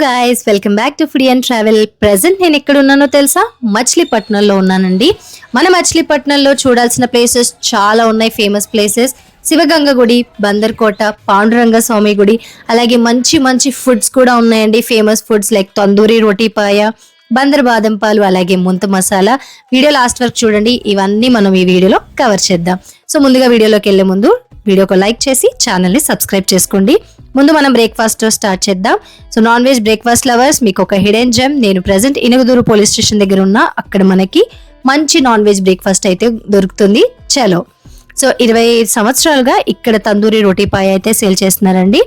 Guys, welcome back to foodie and travel. Present నేను ఎక్కడ ఉన్నానో తెలుసా? మచిలీపట్నంలో ఉన్నానండి. మన మచిలీపట్నంలో చూడాల్సిన ప్లేసెస్ చాలా ఉన్నాయి. ఫేమస్ ప్లేసెస్ శివగంగ గుడి, బందర్కోట, పాండురంగ స్వామి గుడి, అలాగే మంచి మంచి ఫుడ్స్ కూడా ఉన్నాయండి. ఫేమస్ ఫుడ్స్ లైక్ తందూరి రోటీ పాయ, బందర్ బాదం పాలు, అలాగే ముంత మసాలా. వీడియో లాస్ట్ వరకు చూడండి. ఇవన్నీ మనం ఈ వీడియోలో కవర్ చేద్దాం. సో ముందుగా వీడియోలోకి వెళ్లే ముందు వీడియోకి లైక్ చేసి ఛానల్ ని సబ్స్క్రైబ్ చేసుకోండి. ముందు మనం బ్రేక్ఫాస్ట్ స్టార్ట్ చేద్దాం. So non veg breakfast lovers, మీకు ఒక హిడెన్ జెమ్. నేను ప్రెసెంట్ ఇనుగుదూరు పోలీస్ స్టేషన్ దగ్గర ఉన్నా. అక్కడ మనకి మంచి నాన్ వెజ్ బ్రేక్ఫాస్ట్ అయితే దొరుకుతుంది. చలో. సో 25 సంవత్సరాలుగా ఇక్కడ తందూరి రోటీ పాయ అయితే సేల్ చేస్తున్నారండి.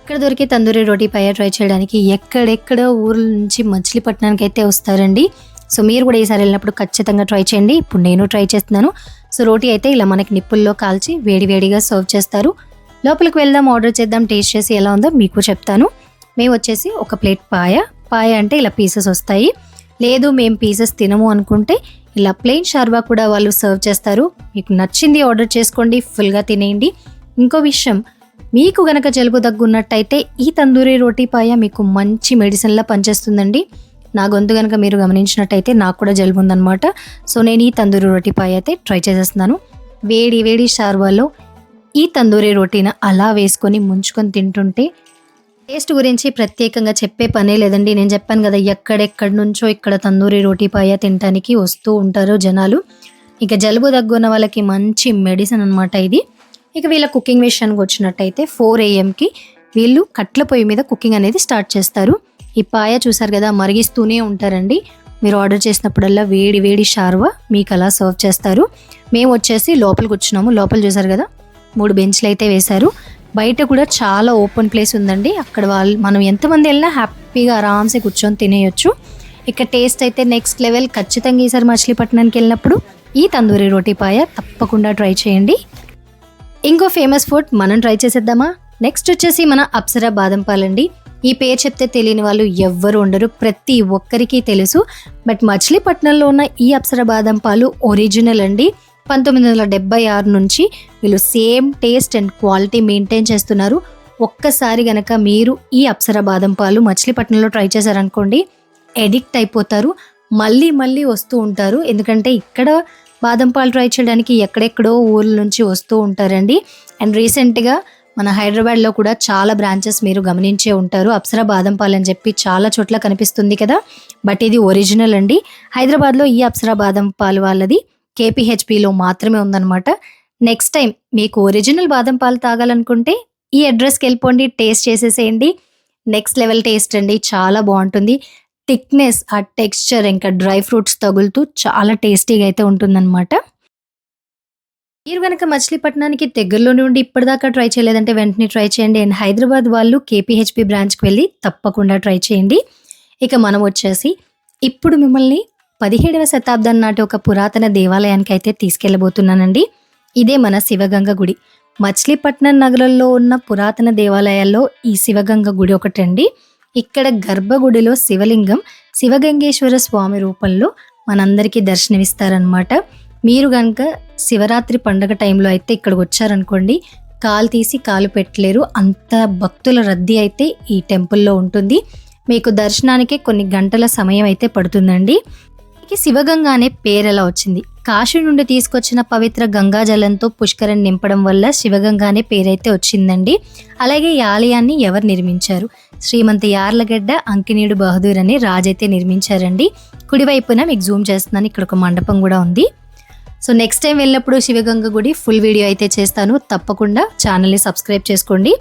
ఇక్కడ దొరికే తందూరి రోటీ పాయ ట్రై చేయడానికి ఎక్కడెక్కడో ఊర్ల నుంచి మచిలీపట్నానికి అయితే వస్తారండి. సో మీరు కూడా ఈసారి వెళ్ళినప్పుడు ఖచ్చితంగా ట్రై చేయండి. ఇప్పుడు నేను ట్రై చేస్తున్నాను. సో రోటీ అయితే ఇలా మనకి నిప్పుల్లో కాల్చి వేడివేడిగా సర్వ్ చేస్తారు. లోపలికి వెళ్దాం, ఆర్డర్ చేద్దాం, టేస్ట్ చేసి ఎలా ఉందో మీకు చెప్తాను. మేము వచ్చేసి ఒక ప్లేట్ పాయ అంటే ఇలా పీసెస్ వస్తాయి. లేదు మేము పీసెస్ తినము అనుకుంటే ఇలా ప్లెయిన్ షార్వా కూడా వాళ్ళు సర్వ్ చేస్తారు. మీకు నచ్చింది ఆర్డర్ చేసుకోండి, ఫుల్గా తినేయండి. ఇంకో విషయం, మీకు గనక జలుబు దగ్గున్నట్టయితే ఈ తందూరి రోటీ పాయ మీకు మంచి మెడిసిన్లా పనిచేస్తుందండి. నా గొంతు కనుక మీరు గమనించినట్టయితే నాకు కూడా జలుబు ఉందన్నమాట. సో నేను ఈ తందూరి రోటీ పాయ అయితే ట్రై చేసేస్తున్నాను. వేడి వేడి షార్వాలో ఈ తందూరి రోటీని అలా వేసుకొని ముంచుకొని తింటుంటే టేస్ట్ గురించి ప్రత్యేకంగా చెప్పే పనే లేదండి. నేను చెప్పాను కదా, ఎక్కడెక్కడి నుంచో ఇక్కడ తందూరి రోటీ పాయ తినడానికి వస్తూ ఉంటారు జనాలు. ఇక జలుబు దగ్గున్న వాళ్ళకి మంచి మెడిసిన్ అనమాట ఇది. ఇక వీళ్ళ కుకింగ్ విషయానికి వచ్చినట్టయితే 4 AM వీళ్ళు కట్ల పొయ్యి మీద కుకింగ్ అనేది స్టార్ట్ చేస్తారు. ఈ పాయ చూసారు కదా, మరిగిస్తూనే ఉంటారండి. మీరు ఆర్డర్ చేసినప్పుడల్లా వేడి వేడి షార్వా మీకు అలా సర్వ్ చేస్తారు. మేము వచ్చేసి లోపలికి వచ్చినాము. లోపల చూసారు కదా, 3 బెంచ్లు అయితే వేశారు. బయట కూడా చాలా ఓపెన్ ప్లేస్ ఉందండి. అక్కడ మనం ఎంతమంది వెళ్ళినా హ్యాపీగా ఆరామ్సే కూర్చొని తినేయొచ్చు. ఇక టేస్ట్ అయితే నెక్స్ట్ లెవెల్. ఖచ్చితంగా ఈసారి మచిలీపట్నానికి వెళ్ళినప్పుడు ఈ తందూరి రోటీ పాయ తప్పకుండా ట్రై చేయండి. ఇంకో ఫేమస్ ఫుడ్ మనం ట్రై చేసేద్దామా? నెక్స్ట్ వచ్చేసి మన అప్సరా బాదం పాలండి. ఈ పేరు చెప్తే తెలియని వాళ్ళు ఎవ్వరు ఉండరు, ప్రతి ఒక్కరికి తెలుసు. బట్ మచిలీపట్నంలో ఉన్న ఈ అప్సరా బాదం పాలు ఒరిజినల్ అండి. 1976 నుంచి వీళ్ళు same taste and quality maintain చేస్తున్నారు. ఒక్కసారి గనక మీరు ఈ అప్సరా బాదం పాలు మచిలీపట్నంలో ట్రై చేశారనుకోండి, ఎడిక్ట్ అయిపోతారు. మళ్ళీ మళ్ళీ వస్తూ ఉంటారు. ఎందుకంటే ఇక్కడ బాదం పాలు ట్రై చేయడానికి ఎక్కడెక్కడో ఊర్ల నుంచి వస్తూ ఉంటారండి. అండ్ రీసెంట్గా మన హైదరాబాద్లో కూడా చాలా బ్రాంచెస్ మీరు గమనించే ఉంటారు. అప్సరా బాదం పాలు అని చెప్పి చాలా చోట్ల కనిపిస్తుంది కదా, బట్ ఇది ఒరిజినల్ అండి. హైదరాబాద్లో ఈ అప్సరా బాదం పాలు వాళ్ళది KPHPలో మాత్రమే ఉందన్నమాట. నెక్స్ట్ టైం మీకు ఒరిజినల్ బాదం పాలు తాగాలనుకుంటే ఈ అడ్రస్కి వెళ్ళిపోండి, టేస్ట్ చేసేసేయండి. నెక్స్ట్ లెవెల్ టేస్ట్ అండి, చాలా బాగుంటుంది. థిక్నెస్, ఆ టెక్స్చర్, ఇంకా డ్రై ఫ్రూట్స్ తగులుతూ చాలా టేస్టీగా అయితే ఉంటుందన్నమాట. మీరు కనుక మచిలీపట్నానికి దగ్గరలో నుండి ఇప్పటిదాకా ట్రై చేయలేదంటే వెంటనే ట్రై చేయండి. అండ్ హైదరాబాద్ వాళ్ళు KPHP బ్రాంచ్కి వెళ్ళి తప్పకుండా ట్రై చేయండి. ఇక మనం వచ్చేసి ఇప్పుడు మిమ్మల్ని 17వ శతాబ్దం నాటి ఒక పురాతన దేవాలయానికి అయితే తీసుకెళ్ళబోతున్నానండి. ఇదే మన శివగంగ గుడి. మచిలీపట్నం నగరంలో ఉన్న పురాతన దేవాలయాల్లో ఈ శివగంగ గుడి ఒకటండి. ఇక్కడ గర్భగుడిలో శివలింగం శివగంగేశ్వర స్వామి రూపంలో మనందరికీ దర్శనమిస్తారనమాట. మీరు కనుక శివరాత్రి పండగ టైంలో అయితే ఇక్కడికి వచ్చారనుకోండి, కాలు తీసి కాలు పెట్టలేరు. అంత భక్తుల రద్దీ అయితే ఈ టెంపుల్లో ఉంటుంది. మీకు దర్శనానికి కొన్ని గంటల సమయం అయితే పడుతుందండి. శివగంగ అనే పేరు ఎలా వచ్చింది? కాశీ నుండి తీసుకొచ్చిన పవిత్ర గంగా జలంతో పుష్కరం నింపడం వల్ల శివగంగ అనే పేరైతే వచ్చిందండి. అలాగే ఈ ఆలయాన్ని ఎవరు నిర్మించారు? శ్రీమంత యార్లగడ్డ అంకినీడు బహదూర్ అనే రాజైతే నిర్మించారండి. కుడివైపున మీకు జూమ్ చేస్తున్నాను, ఇక్కడ ఒక మండపం కూడా ఉంది. సో నెక్స్ట్ టైం వెళ్ళినప్పుడు శివగంగ గుడి ఫుల్ వీడియో అయితే చేస్తాను. తప్పకుండా ఛానల్ని సబ్స్క్రైబ్ చేసుకోండి.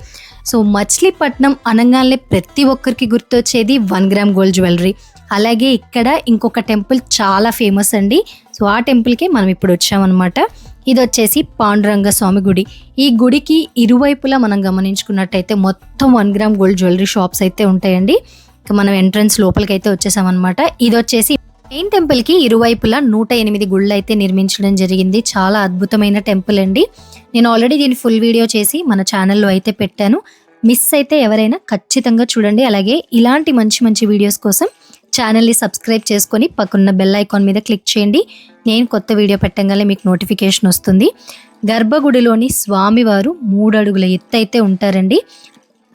సో మచిలీపట్నం అనగానే ప్రతి ఒక్కరికి గుర్తొచ్చేది 1 గ్రామ్ గోల్డ్ జ్యువెలరీ. అలాగే ఇక్కడ ఇంకొక టెంపుల్ చాలా ఫేమస్ అండి. సో ఆ టెంపుల్కి మనం ఇప్పుడు వచ్చామన్నమాట. ఇది వచ్చేసి పాండురంగ స్వామి గుడి. ఈ గుడికి ఇరువైపులా మనం గమనించుకున్నట్టయితే మొత్తం 1 గ్రామ్ గోల్డ్ జ్యువెలరీ షాప్స్ అయితే ఉంటాయండి. ఇక మనం ఎంట్రన్స్ లోపలికి అయితే వచ్చేసామన్నమాట. ఇది వచ్చేసి మెయిన్ టెంపుల్కి ఇరువైపులా 108 గుళ్ళు అయితే నిర్మించడం జరిగింది. చాలా అద్భుతమైన టెంపుల్ అండి. నేను ఆల్రెడీ దీని ఫుల్ వీడియో చేసి మన ఛానల్లో అయితే పెట్టాను. మిస్ అయితే ఎవరైనా ఖచ్చితంగా చూడండి. అలాగే ఇలాంటి మంచి మంచి వీడియోస్ కోసం ఛానల్ని సబ్స్క్రైబ్ చేసుకొని పక్కన్న బెల్ ఐకాన్ మీద క్లిక్ చేయండి. నేను కొత్త వీడియో పెట్టగానే మీకు నోటిఫికేషన్ వస్తుంది. గర్భగుడిలోని స్వామివారు 3 అడుగుల ఎత్తు అయితే ఉంటారండి.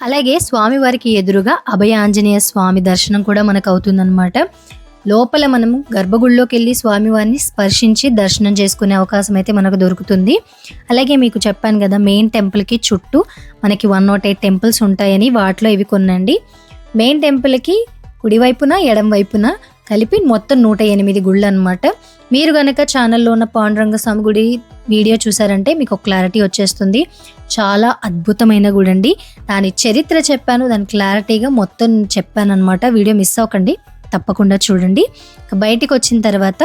అలాగే స్వామివారికి ఎదురుగా అభయ ఆంజనేయ స్వామి దర్శనం కూడా మనకు అవుతుందన్నమాట. లోపల మనం గర్భగుడిలోకి వెళ్ళి స్వామివారిని స్పర్శించి దర్శనం చేసుకునే అవకాశం అయితే మనకు దొరుకుతుంది. అలాగే మీకు చెప్పాను కదా, మెయిన్ టెంపుల్కి చుట్టూ మనకి 108 టెంపుల్స్ ఉంటాయని, వాటిలో ఇవి కొనండి. మెయిన్ టెంపుల్కి కుడివైపున ఎడం వైపున కలిపి మొత్తం 108 గుళ్ళు అనమాట. మీరు కనుక ఛానల్లో ఉన్న పాండురంగ స్వామి గుడి వీడియో చూసారంటే మీకు క్లారిటీ వచ్చేస్తుంది. చాలా అద్భుతమైన గుడి అండి. దాని చరిత్ర చెప్పాను, దాని క్లారిటీగా మొత్తం చెప్పాను అనమాట. వీడియో మిస్ అవ్వకండి, తప్పకుండా చూడండి. బయటికి వచ్చిన తర్వాత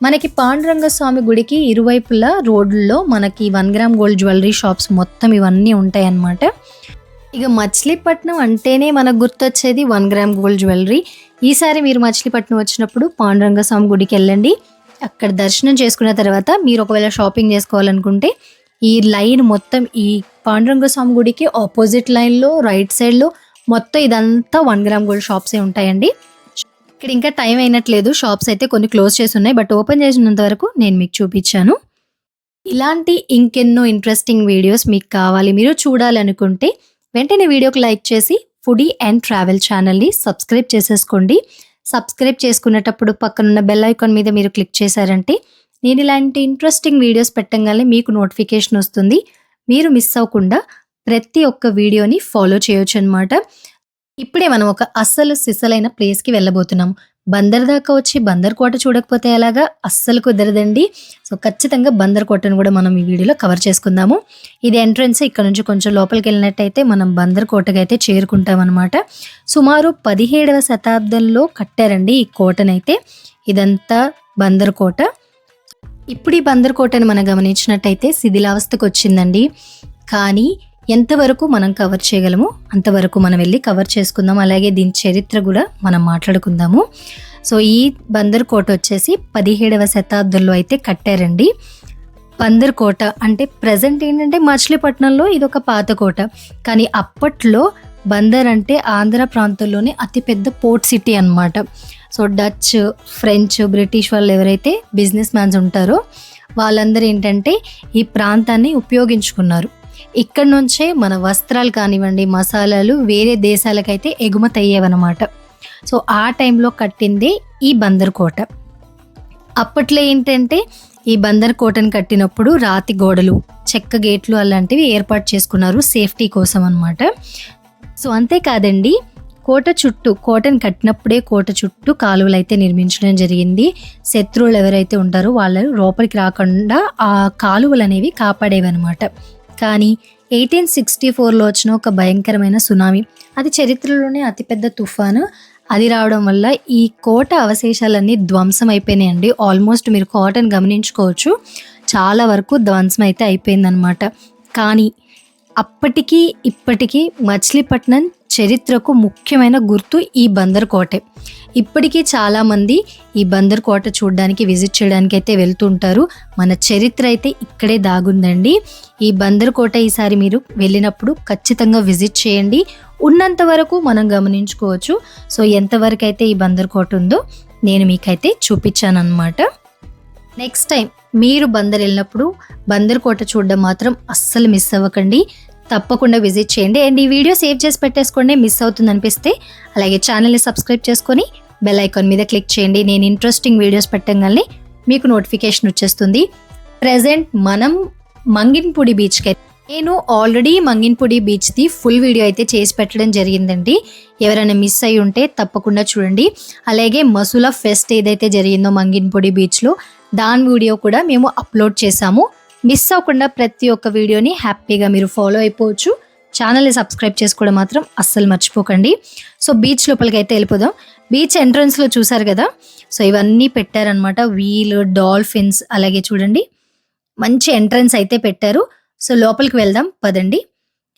మనకి పాండురంగ స్వామి గుడికి ఇరువైపులా రోడ్లలో మనకి 1 గ్రామ్ గోల్డ్ జ్యువెలరీ షాప్స్ మొత్తం ఇవన్నీ ఉంటాయి అన్నమాట. ఇక మచిలీపట్నం అంటేనే మనకు గుర్తొచ్చేది 1 గ్రామ్ గోల్డ్ జ్యువెలరీ. ఈసారి మీరు మచిలీపట్నం వచ్చినప్పుడు పాండురంగ స్వామి గుడికి వెళ్ళండి. అక్కడ దర్శనం చేసుకున్న తర్వాత మీరు ఒకవేళ షాపింగ్ చేసుకోవాలనుకుంటే ఈ లైన్ మొత్తం, ఈ పాండురంగ స్వామి గుడికి ఆపోజిట్ లైన్లో రైట్ సైడ్లో మొత్తం ఇదంతా 1 గ్రామ్ గోల్డ్ షాప్సే ఉంటాయండి. ఇక్కడ ఇంకా టైం అయినట్లేదు, షాప్స్ అయితే కొన్ని క్లోజ్ చేసి ఉన్నాయి, బట్ ఓపెన్ చేసినంత వరకు నేను మీకు చూపించాను. ఇలాంటి ఇంకెన్నో ఇంట్రెస్టింగ్ వీడియోస్ మీకు కావాలి, మీరు చూడాలనుకుంటే వెంటనే వీడియోకి లైక్ చేసి ఫుడీ అండ్ ట్రావెల్ ఛానల్ని సబ్స్క్రైబ్ చేసేసుకోండి. సబ్స్క్రైబ్ చేసుకునేటప్పుడు పక్కనున్న బెల్ ఐకాన్ మీద మీరు క్లిక్ చేశారంటే నేను ఇలాంటి ఇంట్రెస్టింగ్ వీడియోస్ పెట్టగానే మీకు నోటిఫికేషన్ వస్తుంది. మీరు మిస్ అవ్వకుండా ప్రతి ఒక్క వీడియోని ఫాలో చేయొచ్చు అనమాట. ఇప్పుడే మనం ఒక అస్సలు సిసలైన ప్లేస్కి వెళ్ళబోతున్నాం. బందర్ దాకా వచ్చి బందర్ కోట చూడకపోతే ఎలాగా, అస్సలు కుదరదండి. సో ఖచ్చితంగా బందర్ కోటను కూడా మనం ఈ వీడియోలో కవర్ చేసుకుందాము. ఇది ఎంట్రన్స్. ఇక్కడ నుంచి కొంచెం లోపలికి వెళ్ళినట్టయితే మనం బందర్ కోటకి అయితే చేరుకుంటాం అనమాట. సుమారు 17వ శతాబ్దంలో కట్టారండి ఈ కోటనైతే. ఇదంతా బందర్ కోట. ఇప్పుడు ఈ బందర్ కోటను మనం గమనించినట్టయితే శిథిలావస్థకు వచ్చిందండి. కానీ ఎంతవరకు మనం కవర్ చేయగలము అంతవరకు మనం వెళ్ళి కవర్ చేసుకుందాం. అలాగే దీని చరిత్ర కూడా మనం మాట్లాడుకుందాము. సో ఈ బందర్ కోట వచ్చేసి 17వ శతాబ్దంలో అయితే కట్టారండి. బందర్ కోట అంటే ప్రజెంట్ ఏంటంటే మచిలీపట్నంలో ఇది ఒక పాత కోట. కానీ అప్పట్లో బందర్ అంటే ఆంధ్ర ప్రాంతంలోనే అతిపెద్ద పోర్ట్ సిటీ అన్నమాట. సో డచ్, ఫ్రెంచ్, బ్రిటిష్ వాళ్ళు ఎవరైతే బిజినెస్ మ్యాన్స్ ఉంటారో వాళ్ళందరూ ఏంటంటే ఈ ప్రాంతాన్ని ఉపయోగించుకున్నారు. ఇక్కడ నుంచే మన వస్త్రాలు కానివ్వండి, మసాలాలు వేరే దేశాలకైతే ఎగుమతి అయ్యేవన్నమాట. సో ఆ టైంలో కట్టిందే ఈ బందర్ కోట. అప్పట్లో ఏంటంటే ఈ బందర్ కోటను కట్టినప్పుడు రాతి గోడలు, చెక్క గేట్లు అలాంటివి ఏర్పాటు చేసుకున్నారు సేఫ్టీ కోసం అన్నమాట. సో అంతేకాదండి, కోటను కట్టినప్పుడే కోట చుట్టూ కాలువలు అయితే నిర్మించడం జరిగింది. శత్రువులు ఎవరైతే ఉంటారో వాళ్ళు లోపలికి రాకుండా ఆ కాలువలు అనేవి కాపాడేవన్నమాట. కానీ 1864లో వచ్చిన ఒక భయంకరమైన సునామీ, అది చరిత్రలోనే అతిపెద్ద తుఫాను, అది రావడం వల్ల ఈ కోట అవశేషాలన్నీ ధ్వంసం అయిపోయినాయండి. ఆల్మోస్ట్ మీరు కోటను గమనించుకోవచ్చు, చాలా వరకు ధ్వంసం అయితే అయిపోయిందనమాట. కానీ అప్పటికి ఇప్పటికీ మచిలీపట్నం చరిత్రకు ముఖ్యమైన గుర్తు ఈ బందర్ కోటే. ఇప్పటికీ చాలామంది ఈ బందర్ కోట చూడడానికి, విజిట్ చేయడానికి అయితే వెళ్తుంటారు. మన చరిత్ర అయితే ఇక్కడే దాగుందండి. ఈ బందర్ కోట ఈసారి మీరు వెళ్ళినప్పుడు ఖచ్చితంగా విజిట్ చేయండి. ఉన్నంత వరకు మనం గమనించుకోవచ్చు. సో ఎంతవరకు అయితే ఈ బందర్ కోట ఉందో నేను మీకైతే చూపించాను అనమాట. నెక్స్ట్ టైం మీరు బందర్ వెళ్ళినప్పుడు బందర్ కోట చూడడం మాత్రం అస్సలు మిస్ అవ్వకండి, తప్పకుండా విజిట్ చేయండి. అండ్ ఈ వీడియో సేవ్ చేసి పెట్టేసుకోండి, మిస్ అవుతుంది అనిపిస్తే. అలాగే ఛానల్ని సబ్స్క్రైబ్ చేసుకొని బెల్ ఐకాన్ మీద క్లిక్ చేయండి. నేను ఇంట్రెస్టింగ్ వీడియోస్ పెట్టగానే మీకు నోటిఫికేషన్ వచ్చేస్తుంది. ప్రెజెంట్ మనం మంగిన్పుడి బీచ్కి, నేను ఆల్రెడీ మంగిన్పుడి బీచ్ది ఫుల్ వీడియో అయితే చేసి పెట్టడం జరిగిందండి. ఎవరైనా మిస్ అయి ఉంటే తప్పకుండా చూడండి. అలాగే మసులా ఫెస్ట్ ఏదైతే జరిగిందో మంగిన్పుడి బీచ్లో, దాని వీడియో కూడా మేము అప్లోడ్ చేసాము. మిస్ అవ్వకుండా ప్రతి ఒక్క వీడియోని హ్యాపీగా మీరు ఫాలో అయిపోవచ్చు. ఛానల్ని సబ్స్క్రైబ్ చేసుకోవడం మాత్రం అస్సలు మర్చిపోకండి. సో బీచ్ లోపలికి అయితే వెళ్ళిపోదాం. బీచ్ ఎంట్రన్స్లో చూసారు కదా, సో ఇవన్నీ పెట్టారనమాట. వీల్, డాల్ఫిన్స్, అలాగే చూడండి మంచి ఎంట్రన్స్ అయితే పెట్టారు. సో లోపలికి వెళ్దాం పదండి.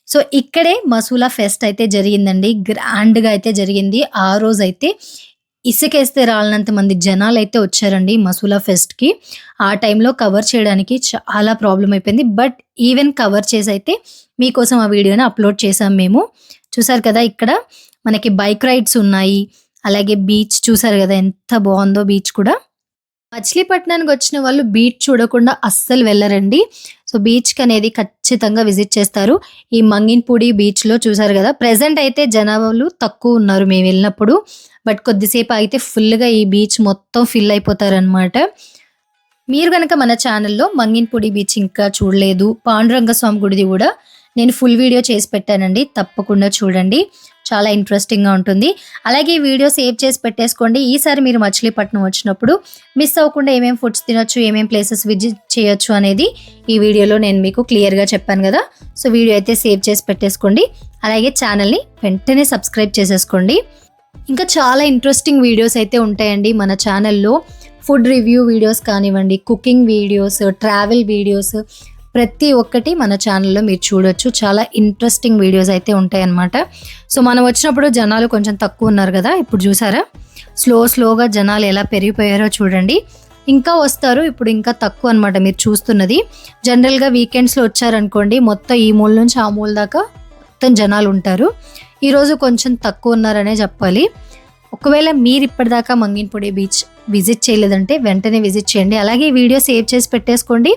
సో ఇక్కడే మసూలా ఫెస్ట్ అయితే జరిగిందండి, గ్రాండ్గా అయితే జరిగింది. ఆ రోజు అయితే ఇసుకేస్తే రాలినంత మంది జనాలు అయితే వచ్చారండి మసూలా ఫెస్ట్కి. ఆ టైంలో కవర్ చేయడానికి చాలా ప్రాబ్లం అయిపోయింది, బట్ ఈవెన్ కవర్ చేసి అయితే మీకోసం ఆ వీడియోని అప్లోడ్ చేసాం మేము. చూసారు కదా, ఇక్కడ మనకి బైక్ రైడ్స్ ఉన్నాయి. అలాగే బీచ్ చూసారు కదా ఎంత బాగుందో బీచ్ కూడా. మచిలీపట్నానికి వచ్చిన వాళ్ళు బీచ్ చూడకుండా అస్సలు వెళ్ళరండి. సో బీచ్కి అనేది ఖచ్చితంగా విజిట్ చేస్తారు. ఈ మంగిన్పూడి బీచ్లో చూసారు కదా, ప్రెసెంట్ అయితే జనాలు తక్కువ ఉన్నారు మేము వెళ్ళినప్పుడు. బట్ కొద్దిసేపు అయితే ఫుల్గా ఈ బీచ్ మొత్తం ఫిల్ అయిపోతారనమాట. మీరు కనుక మన ఛానల్లో మంగిన్పూడి బీచ్ ఇంకా చూడలేదు, పాండురంగ స్వామి గుడిది కూడా నేను ఫుల్ వీడియో చేసి పెట్టానండి, తప్పకుండా చూడండి, చాలా ఇంట్రెస్టింగ్గా ఉంటుంది. అలాగే ఈ వీడియో సేవ్ చేసి పెట్టేసుకోండి. ఈసారి మీరు మచిలీపట్నం వచ్చినప్పుడు మిస్ అవ్వకుండా ఏమేమి ఫుడ్స్ తినొచ్చు, ఏమేమి ప్లేసెస్ విజిట్ చేయొచ్చు అనేది ఈ వీడియోలో నేను మీకు క్లియర్గా చెప్పాను కదా. సో వీడియో అయితే సేవ్ చేసి పెట్టేసుకోండి. అలాగే ఛానల్ని వెంటనే సబ్స్క్రైబ్ చేసేసుకోండి. ఇంకా చాలా ఇంట్రెస్టింగ్ వీడియోస్ అయితే ఉంటాయండి మన ఛానల్లో. ఫుడ్ రివ్యూ వీడియోస్ కానివ్వండి, కుకింగ్ వీడియోస్, ట్రావెల్ వీడియోస్, ప్రతి ఒక్కటి మన ఛానల్లో మీరు చూడొచ్చు. చాలా ఇంట్రెస్టింగ్ వీడియోస్ అయితే ఉంటాయి అన్నమాట. సో మనం వచ్చినప్పుడు జనాలు కొంచెం తక్కువ ఉన్నారు కదా, ఇప్పుడు చూసారా స్లోగా జనాలు ఎలా పెరిగిపోయారో చూడండి. ఇంకా వస్తారు, ఇప్పుడు ఇంకా తక్కువ అనమాట మీరు చూస్తున్నది. జనరల్గా వీకెండ్స్లో వచ్చారనుకోండి, మొత్తం ఈ మూల నుంచి ఆ మూల దాకా మొత్తం జనాలు ఉంటారు. ఈరోజు కొంచెం తక్కువ ఉన్నారనే చెప్పాలి. ఒకవేళ మీరు ఇప్పటిదాకా మంగిన్పూడి బీచ్ విజిట్ చేయలేదంటే వెంటనే విజిట్ చేయండి. అలాగే వీడియో సేవ్ చేసి పెట్టేసుకోండి.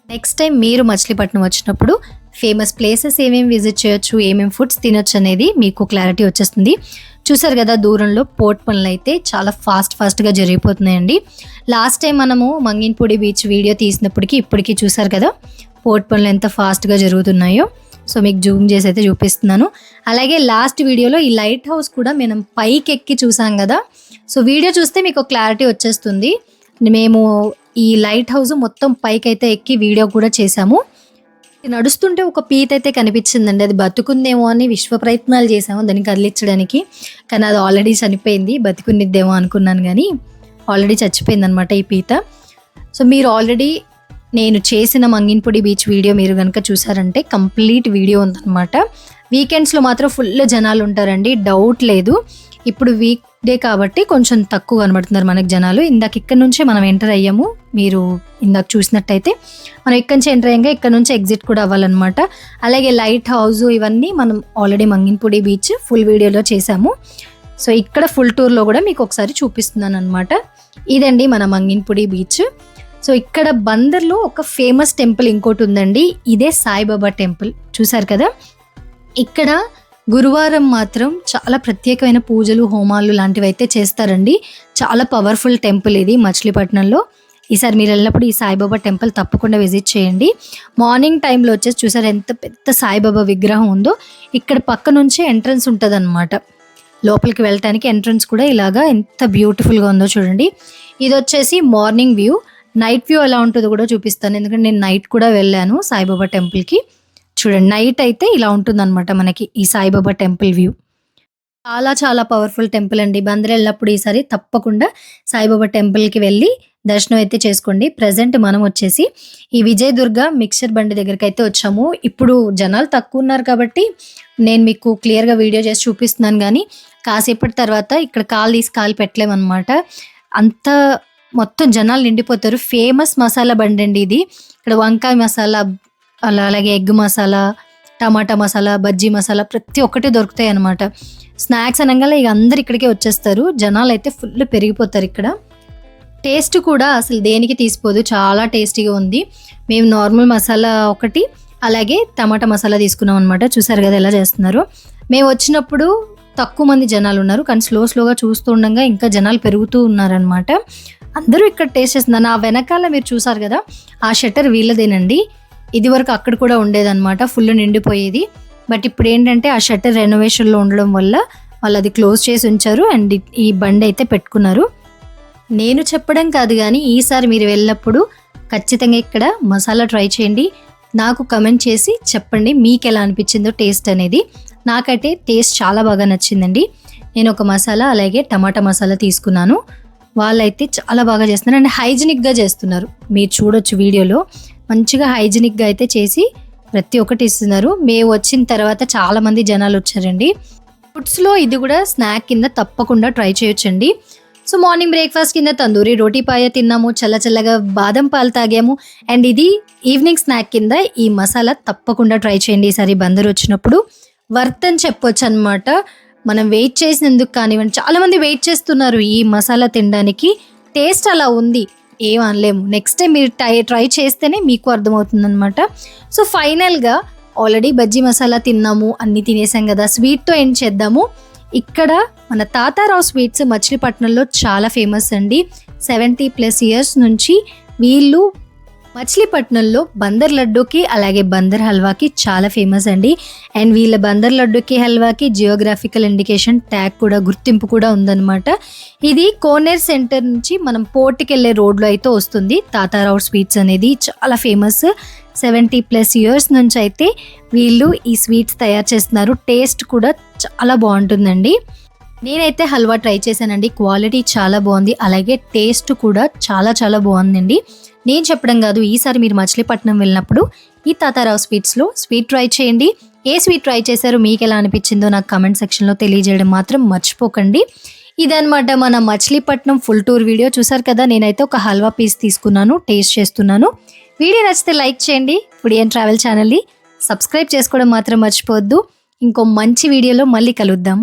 నెక్స్ట్ టైం మీరు మచిలీపట్నం వచ్చినప్పుడు ఫేమస్ ప్లేసెస్ ఏమేమి విజిట్ చేయొచ్చు, ఏమేమి ఫుడ్స్ తినొచ్చు అనేది మీకు క్లారిటీ వచ్చేస్తుంది. చూసారు కదా, దూరంలో పోర్ట్ పనులు అయితే చాలా ఫాస్ట్గా జరిగిపోతున్నాయండి. లాస్ట్ టైం మనము మంగిన్పూడి బీచ్ వీడియో తీసినప్పటికీ ఇప్పటికీ చూసారు కదా పోర్ట్ పనులు ఎంత ఫాస్ట్గా జరుగుతున్నాయో. సో మీకు జూమ్ చేసి అయితే చూపిస్తున్నాను. అలాగే లాస్ట్ వీడియోలో ఈ లైట్ హౌస్ కూడా మనం పైకి ఎక్కి చూసాం కదా. సో వీడియో చూస్తే మీకు క్లారిటీ వచ్చేస్తుంది. మేము ఈ లైట్ హౌస్ మొత్తం పైకి అయితే ఎక్కి వీడియో కూడా చేసాము. నడుస్తుంటే ఒక పీత అయితే కనిపించిందండి, అది బతుకుందేమో అని విశ్వ ప్రయత్నాలు చేసాము దాన్ని కదిలించడానికి. కానీ అది ఆల్రెడీ చనిపోయింది. బతుకునిద్దేమో అనుకున్నాను కానీ ఆల్రెడీ చచ్చిపోయింది అనమాట ఈ పీత. సో మీరు ఆల్రెడీ నేను చేసిన మంగిన్పూడి బీచ్ వీడియో మీరు కనుక చూసారంటే కంప్లీట్ వీడియో ఉందన్నమాట. వీకెండ్స్లో మాత్రం ఫుల్ జనాలు ఉంటారండి, డౌట్ లేదు. ఇప్పుడు వీక్ డే కాబట్టి కొంచెం తక్కువ కనబడుతున్నారు మనకు జనాలు. ఇందాక ఇక్కడ నుంచే మనం ఎంటర్ అయ్యాము, మీరు ఇందాక చూసినట్టయితే మనం ఇక్కడ నుంచి ఎంటర్ అయ్యాక ఇక్కడ నుంచి ఎగ్జిట్ కూడా అవ్వాలన్నమాట. అలాగే లైట్ హౌస్ ఇవన్నీ మనం ఆల్రెడీ మంగిన్పూడి బీచ్ ఫుల్ వీడియోలో చేసాము. సో ఇక్కడ ఫుల్ టూర్లో కూడా మీకు ఒకసారి చూపిస్తున్నాను అనమాట. ఇదండి మన మంగిన్పూడి బీచ్. సో ఇక్కడ బందర్లో ఒక ఫేమస్ టెంపుల్ ఇంకోటి ఉందండి, ఇదే సాయిబాబా టెంపుల్. చూసారు కదా, ఇక్కడ గురువారం మాత్రం చాలా ప్రత్యేకమైన పూజలు, హోమాలు లాంటివి అయితే చేస్తారండి. చాలా పవర్ఫుల్ టెంపుల్ ఇది మచిలీపట్నంలో. ఈసారి మీరు వెళ్ళినప్పుడు ఈ సాయిబాబా టెంపుల్ తప్పకుండా విజిట్ చేయండి. మార్నింగ్ టైంలో వచ్చేసి చూసారు ఎంత పెద్ద సాయిబాబా విగ్రహం ఉందో. ఇక్కడ పక్క నుంచే ఎంట్రన్స్ ఉంటుంది అనమాట. లోపలికి వెళ్ళటానికి ఎంట్రన్స్ కూడా ఇలాగా ఎంత బ్యూటిఫుల్గా ఉందో చూడండి. ఇది వచ్చేసి మార్నింగ్ వ్యూ. నైట్ వ్యూ ఎలా ఉంటుందో కూడా చూపిస్తాను, ఎందుకంటే నేను నైట్ కూడా వెళ్ళాను సాయిబాబా టెంపుల్కి. చూడండి, నైట్ అయితే ఇలా ఉంటుందన్నమాట మనకి ఈ సాయిబాబా టెంపుల్ వ్యూ. చాలా పవర్ఫుల్ టెంపుల్ అండి. బందర్ వెళ్ళినప్పుడు ఈసారి తప్పకుండా సాయిబాబా టెంపుల్కి వెళ్ళి దర్శనం అయితే చేసుకోండి. ప్రజెంట్ మనం వచ్చేసి ఈ విజయదుర్గ మిక్సర్ బండి దగ్గరికి అయితే వచ్చాము. ఇప్పుడు జనాలు తక్కువ ఉన్నారు కాబట్టి నేను మీకు క్లియర్గా వీడియో చేసి చూపిస్తున్నాను, కానీ కాసేపటి తర్వాత ఇక్కడ కాలు పెట్టలేమన్నమాట. అంత మొత్తం జనాలు నిండిపోతారు. ఫేమస్ మసాలా బండి అండి ఇది. ఇక్కడ వంకాయ మసాలా, అలాగే ఎగ్ మసాలా, టమాటా మసాలా, బజ్జీ మసాలా ప్రతి ఒక్కటి దొరుకుతాయి అన్నమాట. స్నాక్స్ అనగానే ఇక అందరు ఇక్కడికే వచ్చేస్తారు. జనాలు అయితే ఫుల్ పెరిగిపోతారు ఇక్కడ. టేస్ట్ కూడా అసలు దేనికి తీసిపోదు, చాలా టేస్టీగా ఉంది. మేము నార్మల్ మసాలా ఒకటి, అలాగే టమాటా మసాలా తీసుకున్నాం అనమాట. చూసారు కదా ఎలా చేస్తున్నారు. మేము వచ్చినప్పుడు తక్కువ మంది జనాలు ఉన్నారు, కానీ స్లోగా చూస్తుండగా ఇంకా జనాలు పెరుగుతూ ఉన్నారనమాట. అందరూ ఇక్కడ టేస్ట్ చేస్తున్నారు. నా వెనకాల మీరు చూసారు కదా, ఆ షట్టర్ వీళ్ళదేనండి. ఇది వరకు అక్కడ కూడా ఉండేదన్నమాట, ఫుల్ నిండిపోయేది. బట్ ఇప్పుడు ఏంటంటే ఆ షట్టర్ రెనోవేషన్లో ఉండడం వల్ల వాళ్ళు అది క్లోజ్ చేసి ఉంచారు అండ్ ఈ బండి అయితే పెట్టుకున్నారు. నేను చెప్పడం కాదు కానీ ఈసారి మీరు వెళ్ళినప్పుడు ఖచ్చితంగా ఇక్కడ మసాలా ట్రై చేయండి. నాకు కమెంట్ చేసి చెప్పండి మీకు ఎలా అనిపించిందో టేస్ట్ అనేది. నాకైతే టేస్ట్ చాలా బాగా నచ్చిందండి. నేను ఒక మసాలా అలాగే టమాటా మసాలా తీసుకున్నాను. వాళ్ళైతే చాలా బాగా చేస్తున్నారు అండ్ హైజీనిక్గా చేస్తున్నారు. మీరు చూడొచ్చు వీడియోలో మంచిగా హైజీనిక్గా అయితే చేసి ప్రతి ఒక్కటి ఇస్తున్నారు. మేము వచ్చిన తర్వాత చాలామంది జనాలు వచ్చారండి. ఫుడ్స్లో ఇది కూడా స్నాక్ కింద తప్పకుండా ట్రై చేయొచ్చండి. సో మార్నింగ్ బ్రేక్ఫాస్ట్ కింద తందూరి రోటీ పాయ తిన్నాము, చల్లగా బాదం పాలు తాగాము. అండ్ ఇది ఈవినింగ్ స్నాక్ కింద ఈ మసాలా తప్పకుండా ట్రై చేయండి ఈసారి బందర్ వచ్చినప్పుడు. వర్త్ అని చెప్పొచ్చు అనమాట. మనం వెయిట్ చేసినందుకు కానివ్వండి, చాలామంది వెయిట్ చేస్తున్నారు ఈ మసాలా తినడానికి. టేస్ట్ అలా ఉంది. ఏం అనలేము. నెక్స్ట్ టైం మీరు ట్రై చేస్తేనే మీకు అర్థమవుతుందనమాట. సో ఫైనల్గా ఆల్రెడీ బజ్జీ మసాలా తిన్నాము, అన్నీ తినేసాం కదా, స్వీట్తో ఎండ్ చేద్దాము. ఇక్కడ మన తాతారావు స్వీట్స్ మచిలీపట్నంలో చాలా ఫేమస్ అండి. 70+ ఇయర్స్ నుంచి వీళ్ళు మచిలీపట్నంలో బందర్ లడ్డూకి అలాగే బందర్ హల్వాకి చాలా ఫేమస్ అండి. అండ్ వీళ్ళ బందర్ లడ్డూకి హల్వాకి జియోగ్రాఫికల్ ఇండికేషన్ ట్యాగ్ కూడా, గుర్తింపు కూడా ఉందన్నమాట. ఇది కోనేర్ సెంటర్ నుంచి మనం పోర్ట్కి వెళ్ళే రోడ్లో అయితే వస్తుంది. తాతారావు స్వీట్స్ అనేది చాలా ఫేమస్. 70+ ఇయర్స్ నుంచి అయితే వీళ్ళు ఈ స్వీట్స్ తయారు చేస్తున్నారు. టేస్ట్ కూడా చాలా బాగుంటుందండి. నేనైతే హల్వా ట్రై చేశానండి, క్వాలిటీ చాలా బాగుంది, అలాగే టేస్ట్ కూడా చాలా చాలా బాగుందండి. నేను చెప్పడం కాదు, ఈసారి మీరు మచిలీపట్నం వెళ్ళినప్పుడు ఈ తాతారావు స్వీట్స్లో స్వీట్ ట్రై చేయండి. ఏ స్వీట్ ట్రై చేశారో, మీకు ఎలా అనిపించిందో నాకు కమెంట్ సెక్షన్లో తెలియజేయడం మాత్రం మర్చిపోకండి. ఇదనమాట మన మచిలీపట్నం ఫుల్ టూర్ వీడియో. చూసారు కదా, నేనైతే ఒక హల్వా పీస్ తీసుకున్నాను, టేస్ట్ చేస్తున్నాను. వీడియో నచ్చితే లైక్ చేయండి. ఫుడీ అండ్ ట్రావెల్ ఛానల్ని సబ్స్క్రైబ్ చేసుకోవడం మాత్రం మర్చిపోవద్దు. ఇంకో మంచి వీడియోలో మళ్ళీ కలుద్దాం.